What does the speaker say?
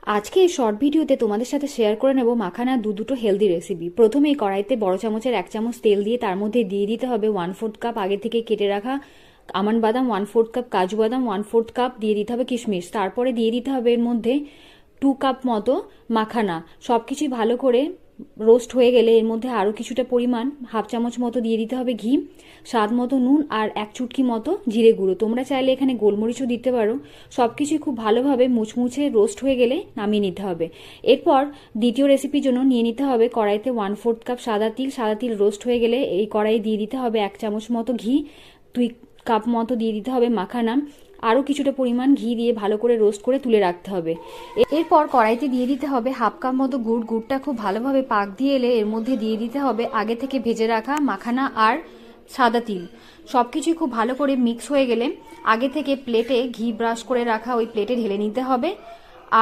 আজকে এই শর্ট ভিডিওতে তোমাদের সাথে শেয়ার করে নেব মাখানা দুটো হেলদি রেসিপি। প্রথমে এই কড়াইতে বড় চামচের 1 চামচ তেল দিয়ে তার মধ্যে দিয়ে দিতে হবে 1/4 কাপ আগে থেকে কেটে রাখা আমন্ড বাদাম, 1/4 কাপ কাজু বাদাম, 1/4 কাপ দিয়ে দিতে হবে কিশমিশ। তারপরে দিয়ে দিতে হবে এর মধ্যে 2 কাপ মতো মাখানা। সব কিছুই ভালো করে রোস্ট হয়ে গেলে এর মধ্যে আরও কিছুটা পরিমাণ 1/2 চামচ মতো দিয়ে দিতে হবে ঘি, স্বাদ মতো নুন আর 1 চুটকি মতো জিরে গুঁড়ো। তোমরা চাইলে এখানে গোলমরিচও দিতে পারো। সব কিছুই খুব ভালোভাবে মুচমুচে রোস্ট হয়ে গেলে নামিয়ে নিতে হবে। এরপর দ্বিতীয় রেসিপির জন্য নিয়ে নিতে হবে কড়াইতে 1/4 কাপ সাদা তিল। সাদা তিল রোস্ট হয়ে গেলে এই কড়াই দিয়ে দিতে হবে 1 চামচ মতো ঘি, 2 কাপ মতো দিয়ে দিতে হবে মাখানা, আরও কিছুটা পরিমাণ ঘি দিয়ে ভালো করে রোস্ট করে তুলে রাখতে হবে। এরপর কড়াইতে দিয়ে দিতে হবে 1/2 কাপ মতো গুড়। গুড়টা খুব ভালোভাবে পাক দিয়ে এলে এর মধ্যে দিয়ে দিতে হবে আগে থেকে ভেজে রাখা মাখানা আর সাদা তিল। সব কিছুই খুব ভালো করে মিক্স হয়ে গেলে আগে থেকে প্লেটে ঘি ব্রাশ করে রাখা ওই প্লেটে ঢেলে নিতে হবে।